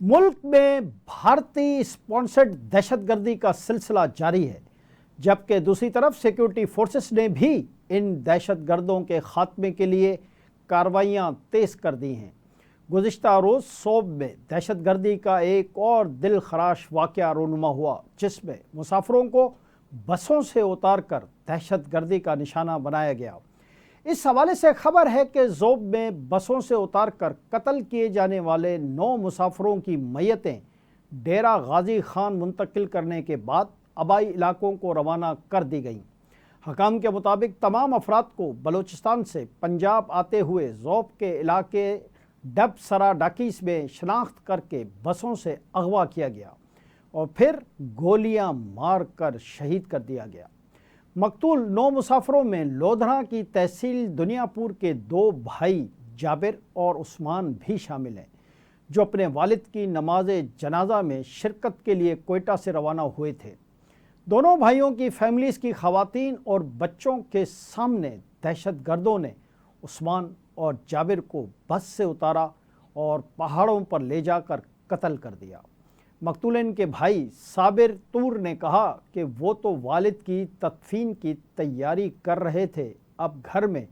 मुल्क में भारतीय स्पॉन्सर्ड दहशतगर्दी का सिलसिला जारी है, जबकि दूसरी तरफ सिक्योरिटी फोर्सेस ने भी इन दहशतगर्दों के खात्मे के लिए कार्रवाइयाँ तेज़ कर दी हैं। गुज़िश्ता रोज़ सोब में दहशतगर्दी का एक और दिल खराश वाक़या रूनुमा हुआ, जिसमें मुसाफिरों को बसों से उतार कर दहशतगर्दी का निशाना बनाया गया। इस हवाले से खबर है कि ज़ोब में बसों से उतार कर कत्ल किए जाने वाले 9 मुसाफिरों की मैयतें डेरा गाजी खान मुंतकिल करने के बाद आबाई इलाकों को रवाना कर दी गईं। हकाम के मुताबिक तमाम अफराद को बलूचिस्तान से पंजाब आते हुए ज़ोब के इलाके डबसरा डाकीस में शनाख्त करके बसों से अगवा किया गया और फिर गोलियां मार कर शहीद कर दिया गया। मकतूल 9 मुसाफिरों में लोधरा की तहसील दुनियापुर के 2 भाई जाबिर और उस्मान भी शामिल हैं, जो अपने वालिद की नमाज जनाजा में शिरकत के लिए कोयटा से रवाना हुए थे। दोनों भाइयों की फैमिलीज़ की ख़वातीन और बच्चों के सामने दहशतगर्दों ने उस्मान और जाबिर को बस से उतारा और पहाड़ों पर ले जाकर कत्ल कर दिया। मकतूलन के भाई साबिर तूर ने कहा कि वो तो वालिद की तदफीन की तैयारी कर रहे थे, अब घर में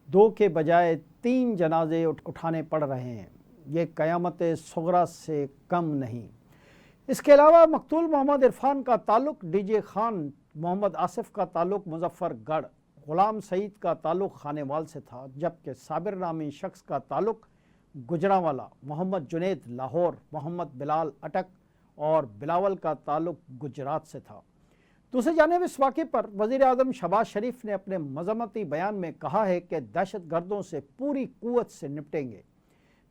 2 के बजाय 3 जनाजे उठाने पड़ रहे हैं। ये क़यामत सुगरा से कम नहीं। इसके अलावा मकतूल मोहम्मद इरफान का ताल्लुक़ डीजे खान, मोहम्मद आसिफ का ताल्लुक़ मुजफ्फरगढ़, गुलाम सईद का ताल्लुक़ खानेवाल से था, जबकि साबिर नामी शख्स का ताल्लुक़ गुजरांवाला, मोहम्मद जुनैद लाहौर, मोहम्मद बिलाल अटक और बिलावल का ताल्लुक़ गुजरात से था। दूसरी जानिब इस वाक़े पर वज़ीर आज़म शहबाज शरीफ ने अपने मज़म्मती बयान में कहा है कि दहशतगर्दों से पूरी क़ुव्वत से निपटेंगे,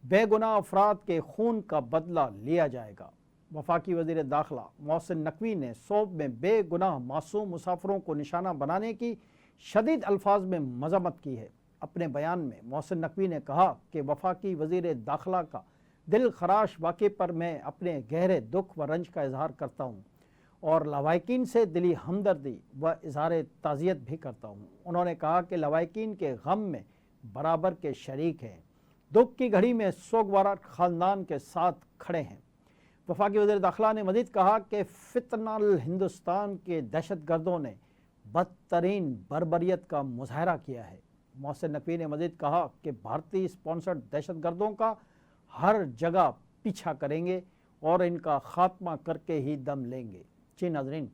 बेगुनाह अफराद के खून का बदला लिया जाएगा। वफाकी वज़ीर दाखिला मोहसिन नकवी ने सोब में बेगुनाह मासूम मुसाफिरों को निशाना बनाने की शदीद अल्फाज में मज़म्मत की है। अपने बयान में मोहसिन नकवी ने कहा कि वफाकी वज़ीर दाखिला का दिल खराश वाक़े पर मैं अपने गहरे दुख व रंज का इजहार करता हूँ और लवाकिन से दिली हमदर्दी व इजहार ताज़ियत भी करता हूँ। उन्होंने कहा कि लवाकिन के गम में बराबर के शरीक हैं, दुख की घड़ी में सोगवार ख़ानदान के साथ खड़े हैं। वफाकी वज़ीर दाखिला ने मज़ीद कहा कि फितनल हिंदुस्तान के दहशतगर्दों ने बदतरीन बर्बरियत का मुजाहरा किया है। मोहसिन नकवी ने मज़ीद कहा कि भारतीय स्पॉन्सर्ड दहशतगर्दों का हर जगह पीछा करेंगे और इनका खात्मा करके ही दम लेंगे। जी नाज़रीन।